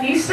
3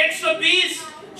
120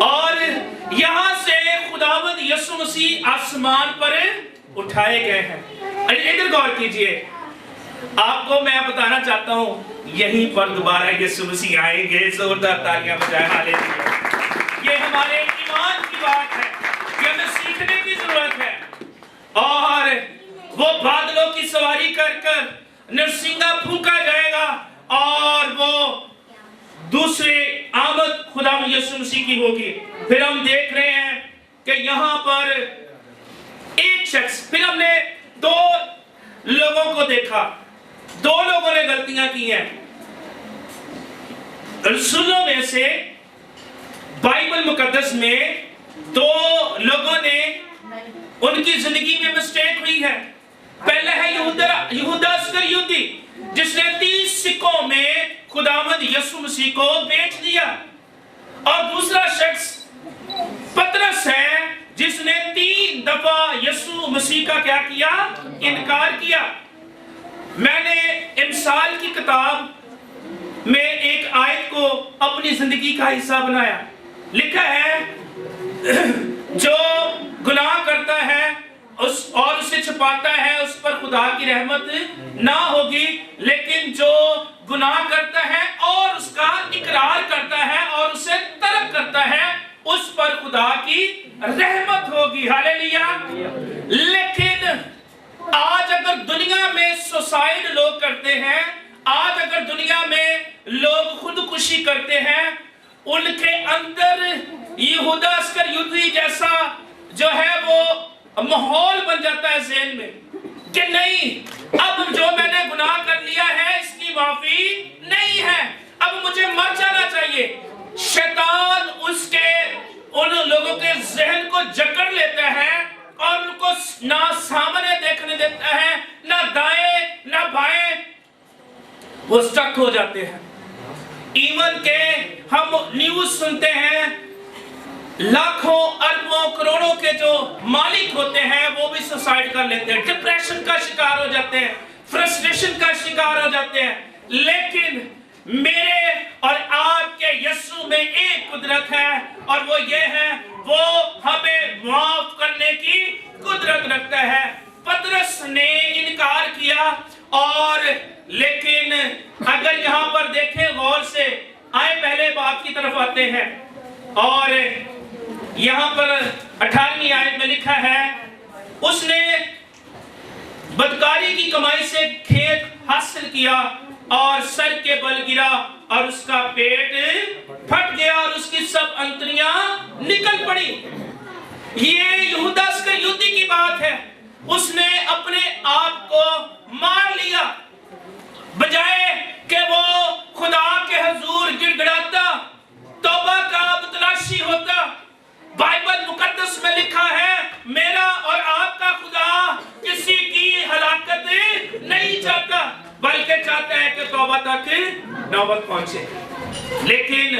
اور یہاں سے خداوند یسوع مسیح آسمان پر اٹھائے گئے ہیں۔ ادھر غور کیجئے، آپ کو میں بتانا چاہتا ہوں یہیں پر دوبارہ یسوع مسیح آئیں گے۔ زوردار تالیاں بجائے ہاللیلویا۔ یہ ہمارے ایمان کی بات ہے، یہ ہمیں سیکھنے کی ضرورت ہے۔ اور وہ بادلوں کی سواری کر کر نرسنگا پھونکا جائے گا اور وہ دوسرے آمد خدا یسوع مسیح کی ہوگی۔ پھر ہم دیکھ رہے ہیں کہ یہاں پر ایک شخص، پھر ہم نے دو لوگوں کو دیکھا، دو لوگوں نے غلطیاں کی ہیں۔ رسولوں میں سے بائبل مقدس میں دو لوگوں نے ان کی زندگی میں مسٹیک ہوئی ہے۔ پہلے ہے یہودا اسکریوتی، جس نے 30 سکوں میں خداوند یسوع مسیح کو بیچ دیا، اور دوسرا شخص پطرس ہے جس نے 3 دفعہ یسوع مسیح کا کیا کیا؟ انکار کیا۔ میں نے امثال کی کتاب میں ایک آیت کو اپنی زندگی کا حصہ بنایا۔ لکھا ہے جو گناہ کرتا ہے اور اسے چھپاتا ہے اس پر خدا کی رحمت نہ ہوگی، لیکن جو گناہ کرتا ہے اور اس کا اقرار کرتا ہے اور اسے ترک کرتا ہے اس پر خدا کی رحمت ہوگی۔ ہاللیلویا۔ لیکن آج اگر دنیا میں سوسائڈ لوگ کرتے ہیں، آج اگر دنیا میں لوگ خودکشی کرتے ہیں، ان کے اندر یہودا اسکریوتی جیسا جو ہے وہ ماحول بن جاتا ہے ذہن میں کہ نہیں، اب جو میں نے گناہ کر لیا ہے اس کی معافی نہیں ہے، اب مجھے مر جانا چاہیے۔ شیطان اس کے ان لوگوں کے ذہن کو جکڑ لیتا ہے اور ان کو نہ سامنے دیکھنے دیتا ہے، نہ دائیں نہ بائیں، وہ سٹک ہو جاتے ہیں۔ ایون کہ ہم نیوز سنتے ہیں لاکھوں اربوں کروڑوں کے جو مالک ہوتے ہیں وہ بھی سوسائڈ کر لیتے ہیں، ڈپریشن کا شکار ہو جاتے ہیں، فرسٹریشن کا شکار ہو جاتے ہیں۔ لیکن میرے اور آپ کے یسوع میں ایک قدرت ہے، اور وہ یہ ہے، وہ ہمیں معاف کرنے کی قدرت رکھتا ہے۔ پطرس نے انکار کیا، اور لیکن اگر یہاں پر دیکھیں غور سے، آئے پہلے باب کی طرف آتے ہیں، اور یہاں پر 18ویں آیت میں لکھا ہے اس نے بدکاری کی کمائی سے کھیت حاصل کیا اور سر کے بل گرا اور اس کا پیٹ پھٹ گیا اور اس کی سب انتڑیاں نکل پڑی۔ یہ یہودا اسکریوتی کی بات ہے۔ اس نے اپنے آپ کو مار لیا، بجائے کہ وہ خدا کے حضور گڑ گڑاتا، توبہ کا متلاشی ہوتا۔ بائبل مقدس میں لکھا ہے میرا اور آپ کا خدا کسی کی ہلاکت نہیں چاہتا، بلکہ چاہتا ہے کہ توبہ تک نوبت پہنچے۔ لیکن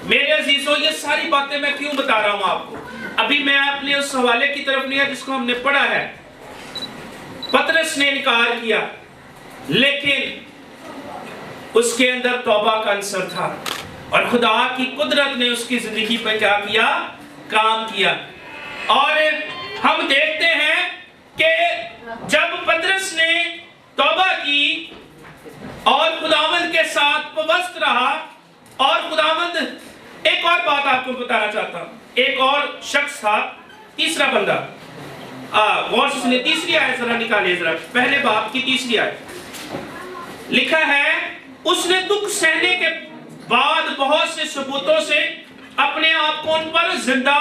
میرے عزیزوں، یہ ساری باتیں میں کیوں بتا رہا ہوں آپ کو؟ ابھی میں اپنے اس حوالے کی طرف نہیں ہے جس کو ہم نے پڑھا ہے۔ پطرس نے انکار کیا، لیکن اس کے اندر توبہ کا عنصر تھا، اور خدا کی قدرت نے اس کی زندگی پر کیا کیا؟ کام کیا۔ اور ہم دیکھتے ہیں کہ جب پطرس نے توبہ کی اور خداوند کے ساتھ پابند رہا، اور خداوند، ایک اور بات آپ کو بتانا چاہتا ہوں، ایک اور شخص تھا، تیسرا بندہ، غور سے سنیں، تیسری آیت ذرا نکالیں، ذرا پہلے باب کی تیسری آیت لکھا ہے اس نے دکھ سہنے کے بعد بہت سے ثبوتوں سے اپنے آپ کو ان پر زندہ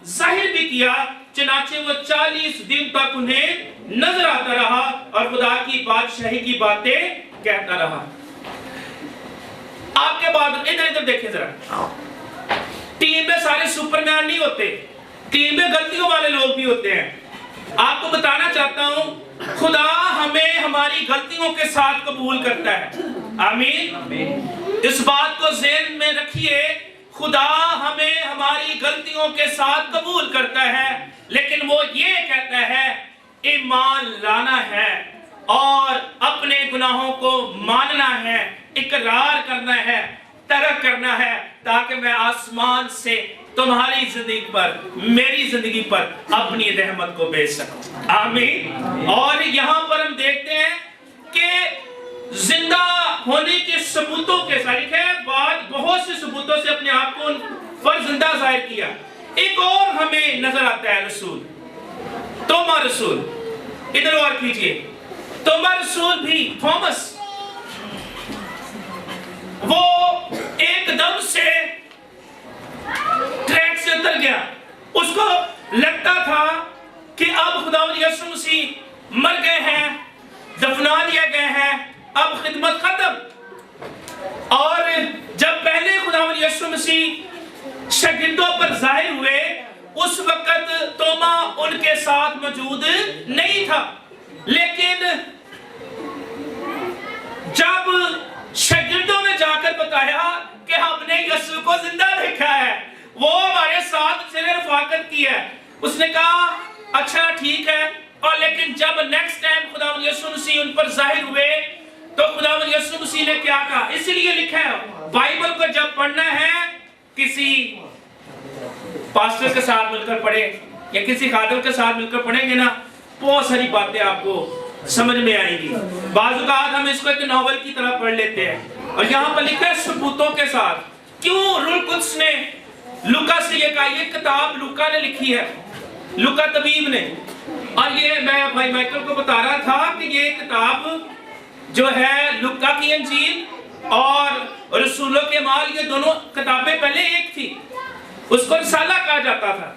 ظاہر بھی کیا، چنانچہ وہ 40 دن تک انہیں نظر آتا رہا اور خدا کی بادشاہی کی باتیں کہتا رہا۔ آپ کے بعد ادھر دیکھیں ذرا، ٹیم میں سارے سپر مین نہیں ہوتے، ٹیم میں غلطیوں والے لوگ بھی ہوتے ہیں۔ آپ کو بتانا چاہتا ہوں خدا ہمیں ہماری غلطیوں کے ساتھ قبول کرتا ہے۔ آمین۔ اس بات کو ذہن میں رکھیے، خدا ہمیں ہماری غلطیوں کے ساتھ قبول کرتا ہے، لیکن وہ یہ کہتا ہے ایمان لانا ہے اور اپنے گناہوں کو ماننا ہے، اقرار کرنا ہے، ترک کرنا ہے تاکہ میں آسمان سے تمہاری زندگی پر، میری زندگی پر اپنی رحمت کو بھیج سکوں. آمین. اور یہاں پر ہم دیکھتے ہیں کہ زندہ ہونے کے ثبوتوں کے ساتھ بہت سے ثبوتوں سے اپنے آپ کو پر زندہ ظاہر کیا. ایک اور ہمیں نظر آتا ہے رسول، توما رسول. ادھر اور کیجئے، توما رسول بھی، تھامس، وہ ایک دم سے ٹریک سے اتر گیا. اس کو لگتا تھا کہ اب خداوند یسوع مسیح مر گئے ہیں، دفنا دیا گئے ہیں، اب خدمت ختم. اور جب پہلے خداوند یسوع مسیح شاگردوں پر ظاہر ہوئے، اس وقت توما ان کے ساتھ موجود نہیں تھا. لیکن جب شاگردوں نے جا کر بتایا کہ ہم نے یسوع کو زندہ دیکھا ہے، وہ ہمارے ساتھ سے رفاقت کی ہے، اس نے کہا اچھا ٹھیک ہے. اور لیکن جب نیکسٹ ٹائم خداوند یسوع مسیح ان پر ظاہر ہوئے تو خداوند یسوع مسیح نے کیا کہا؟ اس لیے لکھا ہے بائبل کو جب پڑھنا ہے کسی پاسٹر کے ساتھ مل کر پڑھے یا کسی خادم کے ساتھ مل کر پڑھیں گے نا، بہت ساری باتیں آپ کو سمجھ میں آئیں گی. بعض اوقات ہم اس کو ایک ناول کی طرح پڑھ لیتے ہیں، اور یہاں پر لکھا ہے ثبوتوں کے ساتھ. کیوں روح القدس نے لوکا سے یہ کہا؟ یہ کتاب لوکا نے لکھی ہے، لوکا طبیب نے. اور یہ میں بھائی مائیکل کو بتا رہا تھا کہ یہ کتاب جو ہے لوکا کی انجیل اور رسولوں کے اعمال، یہ دونوں کتابیں پہلے ایک تھی. اس کو رسالہ کہا جاتا تھا،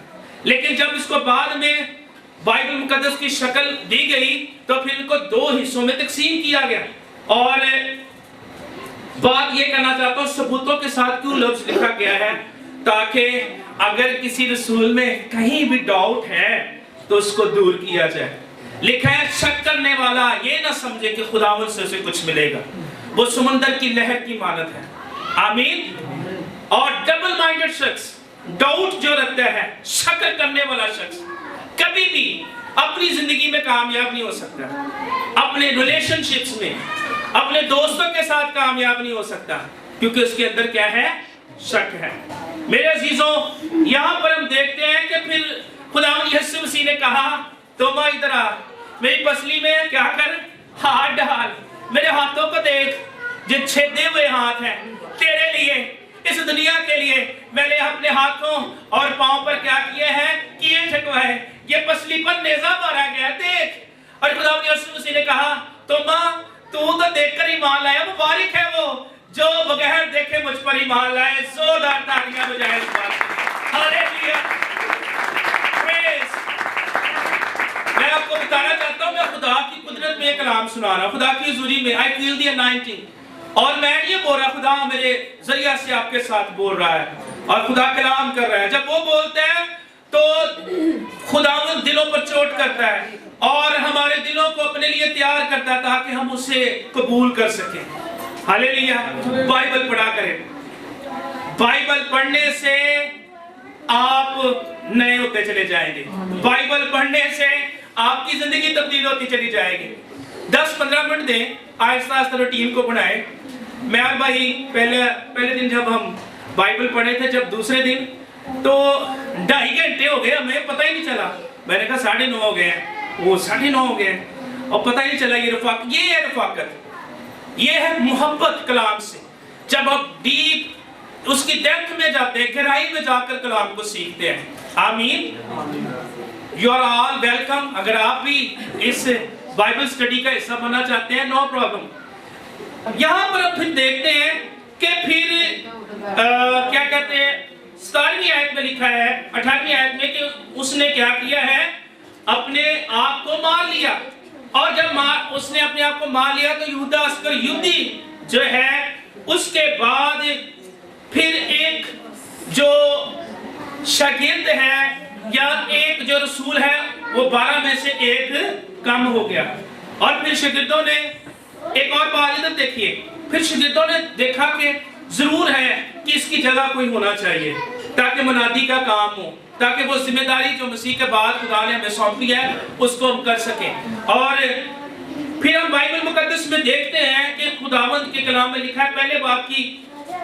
لیکن جب اس کو بعد میں بائبل مقدس کی شکل دی گئی تو پھر ان کو دو حصوں میں تقسیم کیا گیا. اور بات یہ کہنا چاہتا ہوں ثبوتوں کے ساتھ کیوں لفظ لکھا گیا ہے، تاکہ اگر کسی رسول میں کہیں بھی ڈاؤٹ ہے تو اس کو دور کیا جائے. لکھا ہے شک کرنے والا یہ نہ سمجھے کہ خداوند سے اسے کچھ ملے گا، وہ سمندر کی لہر کی مانند ہے. آمین. اور ڈبل مائنڈڈ شخص، ڈاؤٹ جو رکھتا ہے، شک کرنے والا شخص کبھی بھی اپنی زندگی میں کامیاب نہیں ہو سکتا، اپنے ریلیشن شپس میں، اپنے دوستوں کے ساتھ کامیاب نہیں ہو سکتا، کیونکہ اس کے اندر کیا ہے؟ شک ہے. میرے عزیزوں، یہاں پر ہم دیکھتے ہیں کہ پھر خداوند یسوع مسیح نے کہا توما ادھر آ، میری پسلی میں کیا کر؟ ہاتھ ڈال، میرے ہاتھوں کو دیکھ جو چھیدے ہوئے ہاتھ ہیں. تیرے لیے، اس دنیا کے لیے میں نے اپنے ہاتھوں اور پاؤں پر کیا کیے ہیں؟ کیے ٹھکوائے. یہ پسلی پر نیزہ مارا گیا، دیکھ. اور خداوند یسوع مسیح نے کہا توما تو دیکھ کر ایمان لایا، مبارک ہے وہ جو بغیر دیکھے مجھ پر ایمان لائے. زوردار تالیاں بجائے اس بات. ہالیلویا. میں آپ کو بتانا چاہتا ہوں، میں خدا کی قدرت میں ایک کلام سنا رہا ہوں، خدا کی حضوری میں. I feel the anointing. اور میں یہ بول رہا، خدا میرے ذریعہ سے آپ کے ساتھ بول رہا ہے اور خدا کلام کر رہا ہے. جب وہ بولتا ہے تو خداوند دلوں پر چوٹ کرتا ہے اور ہمارے دلوں کو اپنے لیے تیار کرتا ہے تاکہ ہم اسے قبول کر سکیں. ہالیلویا. بائبل پڑھا کریں. بائبل پڑھنے سے آپ نئے ہوتے چلے جائیں گے. بائبل پڑھنے سے آپ کی زندگی تبدیل ہوتی چلی جائے گی. 10-15 منٹ دیں، آہستہ آہستہ روٹین کو بڑھائیں. میں اور بھائی پہلے دن جب ہم بائبل پڑھے تھے، جب دوسرے دن تو 2.5 گھنٹے ہو گئے، ہمیں پتہ ہی نہیں چلا. میں نے کہا 9:30 ہو گئے ہیں، وہ 9:30 ہو گئے ہیں، اور پتہ ہی نہیں چلا. یہ ہے رفاقت، یہ ہے محبت کلام سے. جب آپ ڈیپ اس کی ڈیپتھ میں جاتے ہیں، گہرائی میں جا کر کلام کو سیکھتے ہیں. آمین. You are all welcome. اگر آپ بھی اس بائبل سٹڈی کا حصہ بننا چاہتے ہیں، نو پرابلم. یہاں پر ہم پھر دیکھتے ہیں کہ پھر کیا کہتے ہیں، 17ویں آیت میں لکھا ہے، 18ویں آیت میں کہ اس نے کیا کیا ہے؟ اپنے آپ کو مار لیا. اور جب اس نے اپنے آپ کو مار لیا تو یہودا اسکریوتی جو ہے، اس کے بعد پھر ایک جو شاگرد ہے یا ایک جو رسول ہے، وہ 12 میں سے ایک کم ہو گیا. اور پھر شاگردوں نے ایک اور بات ادھر دیکھیے، پھر شاگردوں نے دیکھا کہ ضرور ہے کہ اس کی جگہ کوئی ہونا چاہیے تاکہ منادی کا کام ہو، تاکہ وہ ذمہ داری جو مسیح کے بعد خدا نے ہمیں سونپی ہے اس کو ہم کر سکیں. اور پھر ہم بائبل مقدس میں دیکھتے ہیں کہ خداوند کے کلام میں لکھا ہے، پہلے باب کی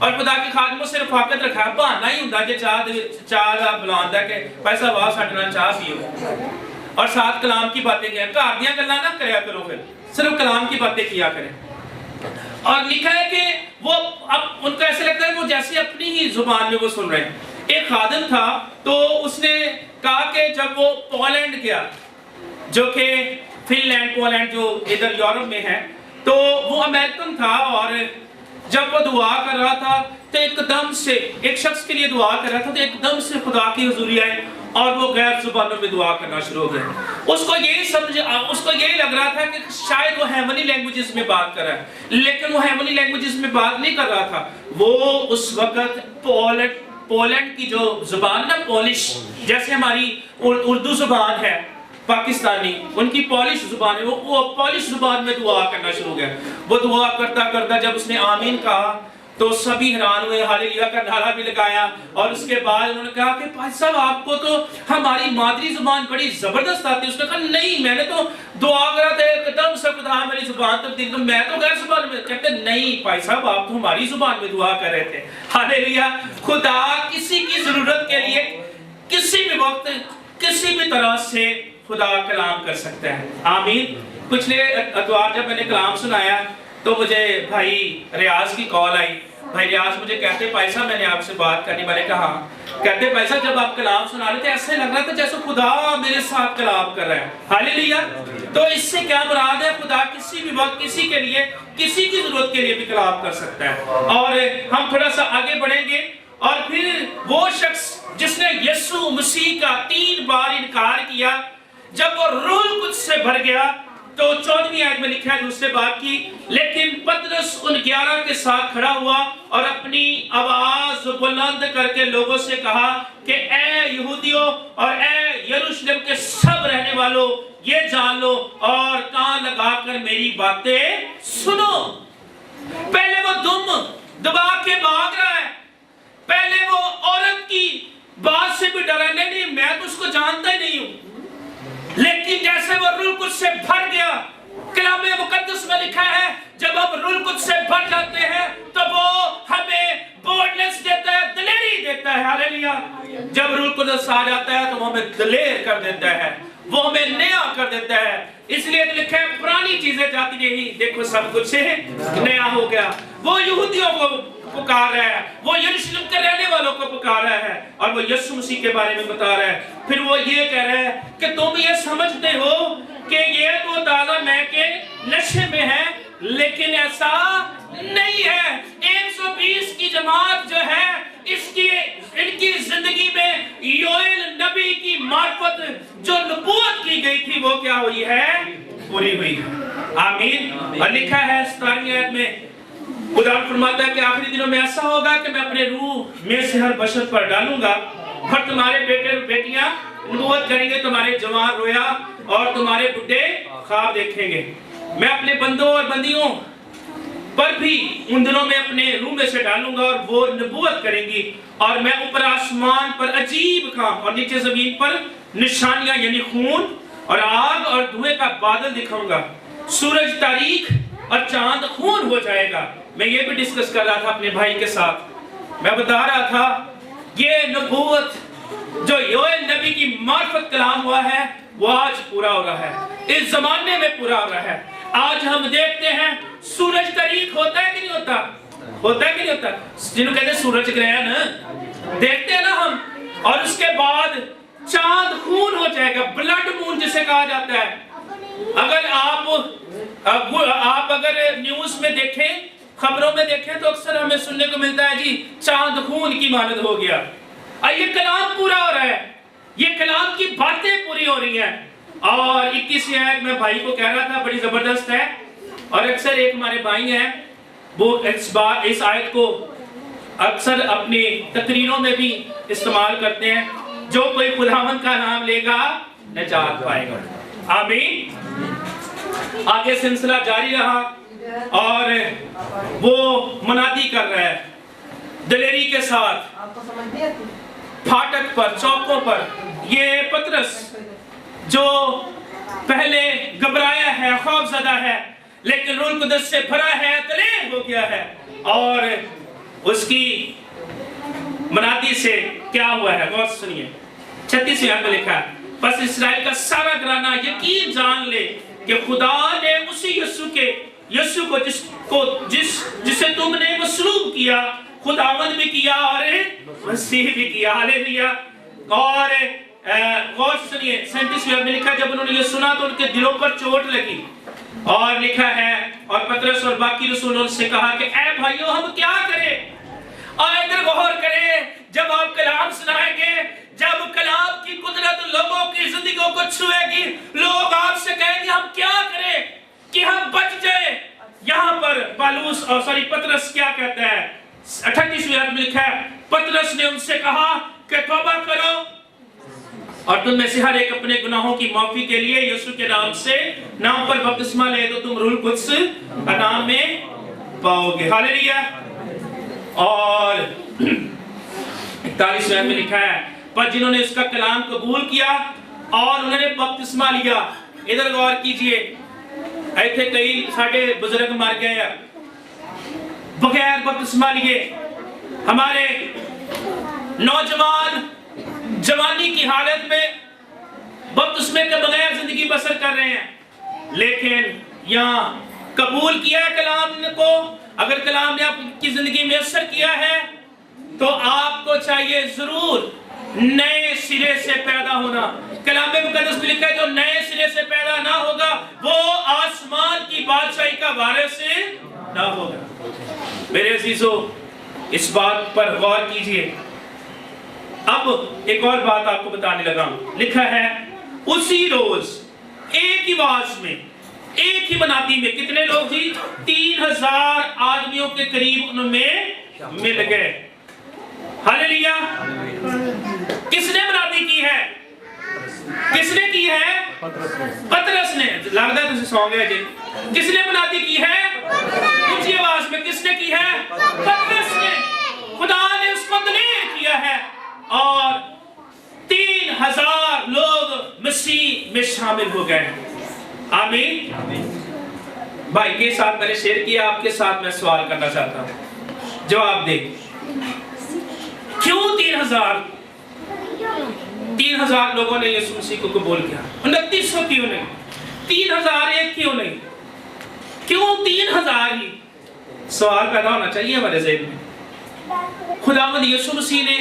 اور خدا کے خادموں سے رفاقت رکھا. بہانا ہی ہوندا کہ چاہ بلاندا کہ پیسہ واہ ساڈے نال چاہ پیو اور ساتھ کلام کی باتیں کیا. گھر دیاں گلاں نہ کریا کرو, پھر صرف کلام کی باتیں کیا کریں. اور لکھا ہے کہ وہ اب ان کو ایسے لگتا ہے وہ جیسے اپنی ہی زبان میں وہ سن رہے ہیں. ایک خادم تھا تو اس نے کہا کہ جب وہ پولینڈ گیا, جو کہ فن لینڈ پولینڈ جو ادھر یورپ میں ہے, تو وہ امریکن تھا, اور جب وہ دعا کر رہا تھا تو ایک دم سے ایک شخص کے لیے دعا کر رہا تھا تو ایک دم سے خدا کی حضوری آئی اور وہ غیر زبانوں میں دعا کرنا شروع ہو گئے. اس کو یہی لگ رہا تھا کہ شاید وہ ہیونی لینگویجز میں بات کر رہا ہے, لیکن وہ ہیونی لینگویجز میں بات نہیں کر رہا تھا. وہ اس وقت پولینڈ کی جو زبان نا, پولش, جیسے ہماری اردو زبان ہے پاکستانی, ان کی پولش زبان ہے, وہ پولش زبان میں دعا کرنا شروع ہو گیا. وہ دعا کرتا کرتا جب اس نے آمین کہا تو سبھی حیران ہوئے, ہاللیلویا کا نعرہ بھی لگایا. اور اس کے بعد انہوں نے کہا کہ بھائی صاحب آپ کو تو ہماری مادری زبان بڑی زبردست آتی ہے. اس نے کہا نہیں, میں نے تو دعا کرا تھا ایک دم سے خدا میری زبان تبدیل, میں تو غیر زبان میں. کہتے نہیں بھائی صاحب آپ تو ہماری زبان میں دعا کر رہے تھے. ہاللیلویا. خدا کسی کی ضرورت کے لیے کسی بھی وقت کسی بھی طرح سے خدا کلام کر سکتا ہے. آمین. پچھلے اتوار جب میں نے کلام سنایا تو مجھے بھائی ریاض کی کال آئی. بھائی ریاض مجھے کہتے بھائی صاحب میں نے آپ سے بات کرنی. میں نے کہا کہتے بھائی صاحب جب آپ کلام سنا رہے تھے ایسے لگ رہا تھا جیسے خدا میرے ساتھ کلام کر رہا ہے. ہاللیلویا. تو اس سے کیا مراد ہے, خدا کسی بھی وقت کسی کے لیے کسی کی ضرورت کے لیے بھی کلام کر سکتا ہے. اور ہم تھوڑا سا آگے بڑھیں گے. اور پھر وہ شخص جس نے یسوع مسیح کا 3 بار انکار کیا, جب وہ روح القدس سے بھر گیا تو 14ویں آیت میں لکھا ہے دوسرے باب کی, لیکن پطرس ان 11 کے ساتھ کھڑا ہوا اور اپنی آواز بلند کر کے لوگوں سے کہا کہ اے یہودیوں اور اے یروشلم کے سب رہنے والوں, یہ جان لو اور کان لگا کر میری باتیں سنو. پہلے وہ دم دبا کے بھاگ رہا ہے, پہلے وہ عورت کی بات سے بھی ڈرا, نہیں میں تو اس کو جانتا ہی نہیں ہوں. لیکن جیسے وہ روح القدس سے بھر گیا, کلام مقدس میں لکھا ہے جب ہم روح القدس سے بھر جاتے ہیں تو وہ ہمیں بولڈنس دیتا ہے, دلیری دیتا ہے. ہاللیلویا. جب روح القدس آ جاتا ہے تو وہ ہمیں دلیر کر دیتا ہے, وہ ہمیں نیا کر دیتا ہے. اس لیے لکھا ہے پرانی چیزیں جاتی رہی, دیکھو سب کچھ نیا ہو گیا. وہ یہودیوں کو پکار رہا ہے, وہ یروشلم کے رہنے والوں کو پکار رہا ہے, اور وہ یسوع مسیح کے بارے میں بتا رہا ہے. پھر وہ یہ کہہ رہا ہے کہ تم یہ سمجھتے ہو کہ یہ تو تازہ میں کے نشے میں ہے, لیکن ایسا نہیں ہے. 120 کی جماعت جو ہے ان کی زندگی میں یوئیل نبی کی معرفت جو نبوت کی گئی تھی وہ کیا ہوئی ہے, پوری ہوئی ہے. آمین. اور لکھا ہے 17ویں آیت میں خدا فرماتا ہے کہ آخری دنوں میں ایسا ہوگا کہ میں اپنے روح میں سے ہر بشر پر ڈالوں گا, اور تمہارے بیٹے اور بیٹیاں نبوت کریں گے, تمہارے جوان رویا اور تمہارے بڈھے خواب دیکھیں گے. میں اپنے بندوں اور بندیوں پر بھی ان دنوں میں اپنے روح میں سے ڈالوں گا اور وہ نبوت کریں گی, اور میں اوپر آسمان پر عجیب کام اور نیچے زمین پر نشانیاں یعنی خون اور آگ اور دھوئے کا بادل دکھاؤں گا. سورج تاریک اور چاند خون ہو جائے گا. میں یہ بھی ڈسکس کر رہا تھا اپنے بھائی کے ساتھ, میں بتا رہا تھا یہ نبوت جو یوئیل نبی کی معرفت کلام ہوا ہے وہ آج پورا ہو رہا ہے, اس زمانے میں پورا ہو رہا ہے. آج ہم دیکھتے ہیں سورج تاریک ہوتا ہے کہ نہیں ہوتا, ہوتا ہے کہ نہیں ہوتا, جنہوں کہتے ہیں سورج گرہن دیکھتے ہیں نا ہم, اور اس کے بعد چاند خون ہو جائے گا, بلڈ مون جسے کہا جاتا ہے. اگر آپ اگر نیوز میں دیکھیں, خبروں میں دیکھیں تو اکثر ہمیں سننے کو ملتا ہے جی چاند خون کی مانند ہو گیا. یہ کلام پورا ہو رہا ہے, یہ کلام کی باتیں پوری ہو رہی ہیں. اور 21ویں آیت میں بھائی کو کہہ رہا تھا بڑی زبردست ہے, اور اکثر ایک ہمارے بھائی ہیں وہ اس آیت کو اکثر اپنی تقریروں میں بھی استعمال کرتے ہیں, جو کوئی خداوند کا نام لے گا نجات پائے گا. آمین. آگے سلسلہ جاری رہا اور وہ منادی کر رہا ہے دلیری کے ساتھ پھاٹک پر, چوکوں پر. یہ پطرس جو پہلے گھبرایا ہے, خوف زدہ ہے, لیکن روح القدس سے بھرا ہے, دلیر ہو گیا ہے, اور اس کی منادی سے کیا ہوا ہے، غور سے سنیے 36 آیت میں لکھا ہے، بس اسرائیل کا سارا گھرانہ یقین جان لے کہ خدا نے اسی یسوع کو جسے تم نے مصلوب کیا، خداوند بھی کیا اور مسیح بھی کیا، ہاللیلویہ۔ اور غور سے سنیے 37 آیت میں لکھا جب انہوں نے یہ سنا تو ان کے دلوں پر چوٹ لگی، اور لکھا ہے اور پطرس اور باقی رسولوں سے کہا کہ اے بھائیو ہم کیا کریں؟ اور ادھر غور کریں، جب آپ کلام سنائیں گے، جب کلام کی قدرت لوگوں کی زندگیوں کو چھوئے گی، لوگ آپ سے کہیں گے ہم کیا کریں کہ ہم بچ جائیں۔ یہاں پر پطرس کیا کہتا ہے؟ 38 آیت میں لکھا ہے پطرس نے ان سے کہا کہ توبہ کرو اور تم میں سے ہر ایک اپنے گناہوں کی معافی کے لیے یسوع کے نام پر بپتسمہ لے تو تم روح القدس انعام میں پاؤ گے، ہاللیلویہ۔ اور 41 آیت میں لکھا ہے پر جنہوں نے اس کا کلام قبول کیا اور انہوں نے بپتسمہ لیا، ادھر غور کیجئے، ایتھے کئی ساڑھے بزرگ مار گئے بغیر بپتسمہ لیے، ہمارے نوجوان جوانی کی حالت میں بپتسمے کے بغیر زندگی بسر کر رہے ہیں، لیکن یہاں قبول کیا کلام کو، اگر کلام نے آپ کی زندگی میں اثر کیا ہے تو آپ کو چاہیے ضرور نئے سرے سے پیدا ہونا۔ کلام مقدس میں لکھا ہے جو نئے سرے سے پیدا نہ ہوگا وہ آسمان کی بادشاہی کا وارث نہ ہوگا۔ میرے عزیزو اس بات پر غور کیجئے۔ اب ایک اور بات آپ کو بتانے لگا ہوں، لکھا ہے اسی روز ایک ہی واز میں ایک ہی منادی میں کتنے لوگ تھی؟ 3000 آدمیوں کے قریب ان میں مل گئے، ہاللیلویہ۔ کس نے منادی کی ہے؟ کس نے کی ہے؟ پطرس نے، لگتا ہے تجھے سو گیا جی۔ کس نے منادی کی ہے؟ اونچی آواز میں کس نے کی ہے؟ پطرس نے۔ خدا نے اس کو دلیر کیا ہے اور 3000 لوگ مسیح میں شامل ہو گئے۔ آمین۔ بھائی کے ساتھ میں نے شیئر کیا، آپ کے ساتھ میں سوال کرنا چاہتا ہوں، جواب دیں۔ کیوں 3000 لوگوں نے یسوع مسیح کو قبول کیا؟ 2900 کیوں نہیں؟ 3001 کیوں نہیں؟ کیوں 3000 ہی؟ سوال پیدا ہونا چاہیے ہمارے ذہن میں۔ خداوند یسوع مسیح نے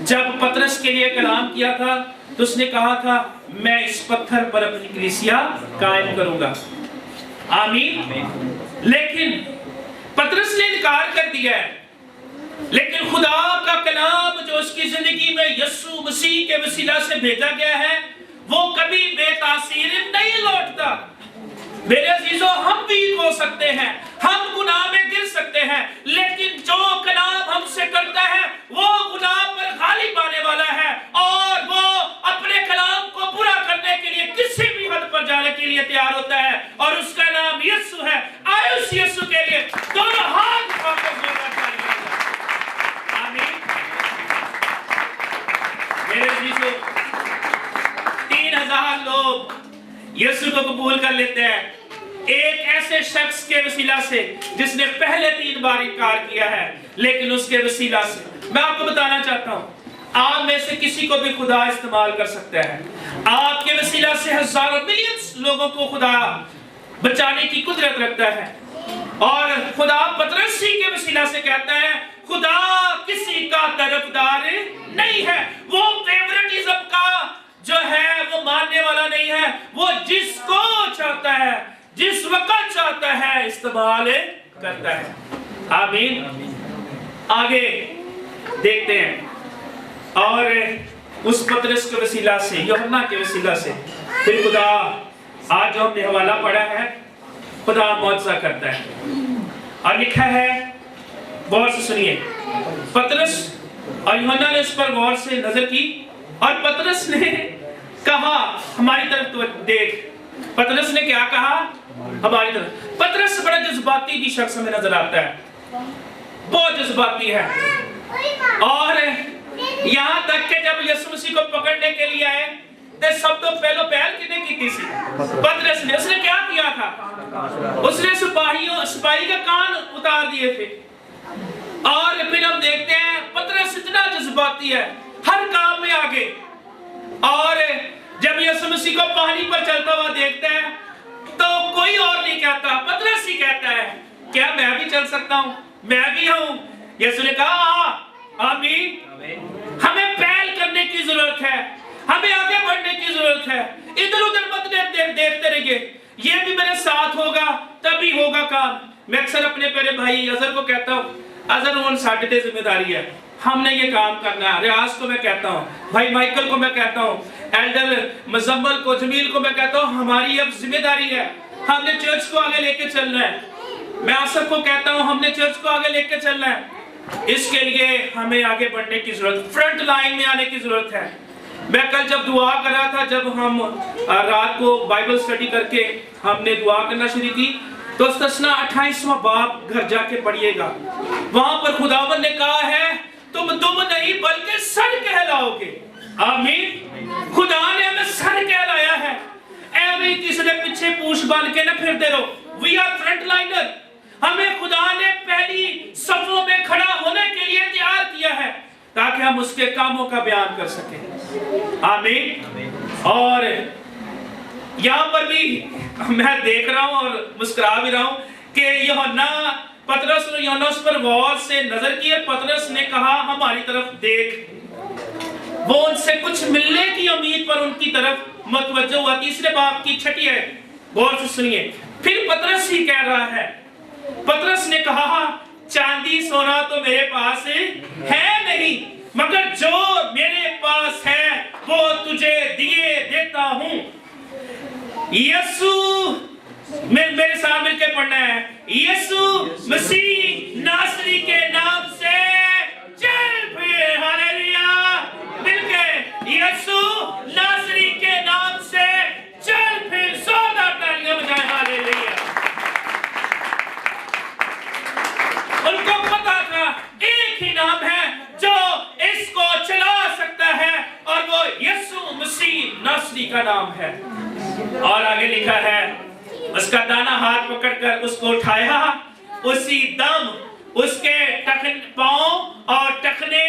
جب پطرس کے لیے کلام کیا تھا تو اس نے کہا تھا میں اس پتھر پر اپنی کلیسیا قائم کروں گا، آمین۔ لیکن پطرس نے انکار کر دیا ہے، لیکن خدا کا کلام جو اس کی زندگی میں یسوع مسیح کے وسیلہ سے بھیجا گیا ہے وہ کبھی بے تاثیر نہیں لوٹتا۔ میرے عزیزو ہم ویک ہو سکتے ہیں، ہم گناہ میں گر سکتے ہیں، لیکن جو کلام ہم سے کرتا ہے وہ گناہ پر غالب آنے والا ہے اور وہ اپنے کلام کو پورا کرنے کے لیے کسی بھی حد پر جانے کے لیے تیار ہوتا ہے، اور اس کا نام یسوع ہے۔ آئے اس یسوع کے لیے دونوں ہاتھ اٹھا کر زوردار تالی بجائیں۔ آمین۔ میرے عزیزو 3000 لوگ یسوع کو قبول کر لیتے ہیں ایک ایسے شخص کے وسیلہ سے جس نے پہلے 3 بار انکار کیا ہے، لیکن اس کے وسیلہ سے میں آپ کو بتانا چاہتا ہوں آپ میں سے کسی کو بھی خدا استعمال کر سکتا ہے۔ آپ کے وسیلہ سے ہزاروں ملینز لوگوں کو خدا بچانے کی قدرت رکھتا ہے، اور خدا پطرس ہی کے وسیلہ سے کہتا ہے خدا کسی کا طرفدار نہیں ہے، وہ فیورٹزم کا جو ہے وہ ماننے والا نہیں ہے، وہ جس کو چاہتا ہے جس وقت چاہتا ہے استعمال کرتا ہے۔ آمین۔ آگے دیکھتے ہیں، اور اس پطرس کے وسیلہ سے، یوحنا کے وسیلہ سے پھر خدا آج جو ہم نے حوالہ پڑھا ہے خدا معجزہ کرتا ہے، اور لکھا ہے غور سے سنیے، پطرس اور یوحنا نے اس پر غور سے نظر کی اور پطرس نے کہا ہماری طرف تو دیکھ۔ پطرس نے کیا کہا؟ ہماری طرف۔ پطرس بڑا جذباتی بھی شخص ہمیں نظر آتا ہے، بہت جذباتی ہے، اور یہاں تک کہ جب یسوع مسیح کو پکڑنے کے لیے آئے تو سب تو پہلو پہل کنے کی تھی پطرس نے۔ اس نے کیا کیا تھا؟ اس نے سپاہی کا کان اتار دیے تھے، اور پھر ہم دیکھتے ہیں پترس اتنا جذباتی ہے ہر کام میں آگے، اور جب یسوع مسیح کو پانی پر چلتا ہوا دیکھتا ہے تو کوئی اور نہیں کہتا، پترس ہی کہتا ہے کیا میں بھی چل سکتا ہوں، میں بھی ہوں۔ یسوع نے کہا آمین، ہمیں پہل کرنے کی ضرورت ہے، ہمیں آگے بڑھنے کی ضرورت ہے، ادھر ادھر مت دیکھتے رہیے، یہ بھی میرے ساتھ ہوگا تبھی ہوگا کام۔ میں اکثر اپنے پیارے بھائی اظہر کو کہتا ہوں، اظہر ان ساڈے تے ذمہ داری ہے، ہم نے یہ کام کرنا ہے۔ ریاض کو میں کہتا ہوں، بھائی مائیکل کو میں کہتا ہوں، ایلڈر مزمل کو، جمیل کو میں کہتا ہوں، ہماری اب ذمہ داری ہے، ہم نے چرچ کو آگے لے کے چلنا ہے۔ میں آصف کو کہتا ہوں، ہم نے چرچ کو آگے لے کے چلنا ہے۔ اس کے لیے ہمیں آگے بڑھنے کی ضرورت، فرنٹ لائن میں آنے کی ضرورت ہے۔ میں کل جب دعا کر رہا تھا، جب ہم رات کو بائبل سٹڈی کر کے ہم نے دعا کرنا شروع کی، تو استثنا 28واں باب گھر جا کے پڑھیے گا، وہاں پر خداوند نے کہا ہے تم دم نہیں بلکہ سر کہلاؤ گے۔ آمین، خدا نے ہمیں سر کہلایا ہے، ایویں کسی نے پیچھے پوچھ باندھ کے نہ پھرتے رہو۔ وی آر فرنٹ لائنر، ہمیں خدا نے پہلی صفوں میں کھڑا ہونے کے لیے تیار کیا ہے تاکہ ہم اس کے کاموں کا بیان کر سکیں۔ آمین۔ اور یہاں پر بھی میں دیکھ رہا ہوں اور مسکرا بھی رہا ہوں کہ یوحنا، پترس اور یوحنا اس پر غور سے نظر کیے۔ پترس نے کہا ہماری طرف دیکھ، وہ ان سے کچھ ملنے کی امید پر ان کی طرف متوجہ ہوا۔ تیسرے باب کی 6 ہے، غور سے سنیے۔ پھر پترس ہی کہہ رہا ہے، پترس نے کہا چاندی سونا تو میرے پاس ہے نہیں، مگر جو میرے پاس ہے وہ تجھے دیے دیتا ہوں۔ یسوع، میرے ساتھ مل کے پڑھنا ہے، یسوع مسیح ناصری کے نام سے چل پھر۔ ہاللیلویا، مل کے یسوع ناصری کے نام سے چل پھر۔ زوردار تالیاں بجائیں، ہاللیلویا۔ ان کو پتا تھا ایک ہی نام ہے جو اس کو چلا سکتا ہے، اور وہ یسوع مسیح ناصری کا نام ہے۔ اور آگے لکھا ہے اس کا دانا ہاتھ پکڑ کر اس کو اٹھایا، اسی دم اس کے پاؤں اور ٹخنے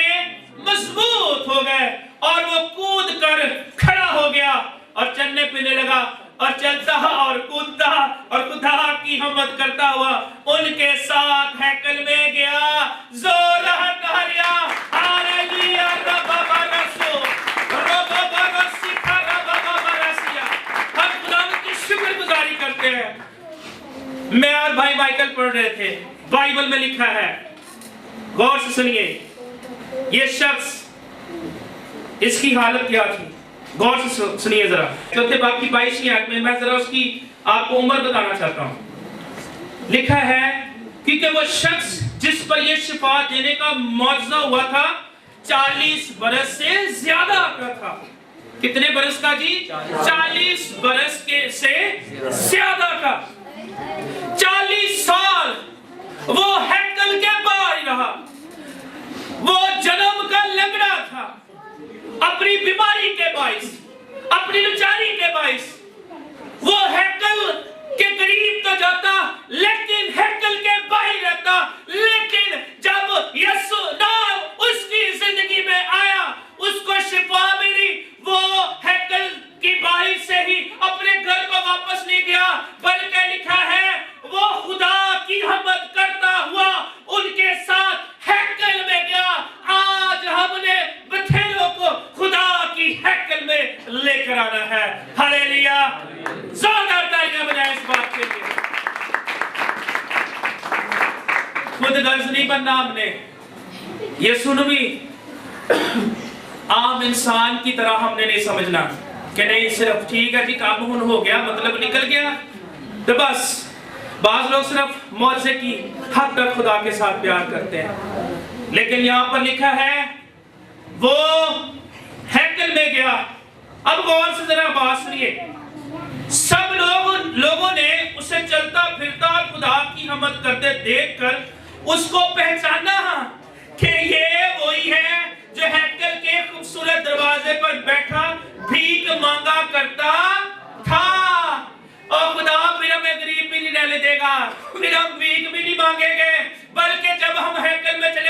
مضبوط ہو گئے، اور وہ کود کر کھڑا ہو گیا اور چلنے پھرنے لگا، اور چلتا اور کودتا اور خدا کی حمد کرتا ہوا ان کے ساتھ ہیکل میں گیا۔ زور تالیاں، ہاللیلویا، رب برسو، رب برسی کا رب برسیا۔ ہم خدا کی شکر گزاری کرتے ہیں۔ میں اور بھائی مائیکل پڑھ رہے تھے، بائبل میں لکھا ہے، غور سے سنیے، یہ شخص، اس کی حالت کیا تھی، غور سے سنیے ذرا۔ چوتھے باب کی 22ویں آیت میں ذرا اس کی آپ کو عمر بتانا چاہتا ہوں۔ لکھا ہے کیونکہ وہ شخص جس پر یہ شفا دینے کا معجزہ ہوا تھا 40 برس سے زیادہ کا تھا۔ کتنے برس کا جی؟ 40 برس کے سے زیادہ کا۔ 40 سال وہ ہیکل کے باہر رہا، وہ جنم کا لنگڑا تھا، اپنی بیماری کے باعث، اپنی لاچاری کے باعث وہ ہیکل کے قریب تو جاتا لیکن ہیکل کے باہر رہتا۔ لیکن جب یسوع نام اس کی زندگی میں آیا، اس کو شفا ملی، وہ ہیکل کی باہر سے ہی اپنے گھر کو واپس نہیں گیا، بلکہ لکھا ہے وہ خدا کی حمد کرتا ہوا ان کے ساتھ ہیکل میں گیا۔ آج ہم نے بتھیروں کو خدا کی ہیکل میں لے کر آنا ہے۔ ہاللیلویا، زوردار تالیاں بجائیں اس بات کے لیے۔ خود غرض نہیں بننا ہم نے، یسوع عام انسان کی طرح ہم نے نہیں سمجھنا کہ نہیں صرف ٹھیک ہے جی کام ہو گیا، مطلب نکل گیا تو بس۔ بعض لوگ صرف معجزے کی حد تک خدا کے ساتھ پیار کرتے ہیں، لیکن یہاں پر لکھا ہے وہ ہیکل میں گیا۔ اب غور سے ذرا بات سنیے، سب لوگوں نے اسے چلتا پھرتا اور خدا کی حمد کرتے دیکھ کر اس کو پہچانا کہ یہ وہی ہے جو ہیکل کے خوبصورت دروازے پر بیٹھا بھیک مانگا کرتا تھا۔ اور خدا پھر ہمیں غریب بھی نہیں رہنے دے گا، پھر ہم بھیک بھی نہیں مانگیں گے، بلکہ جب ہم ہیکل میں چلے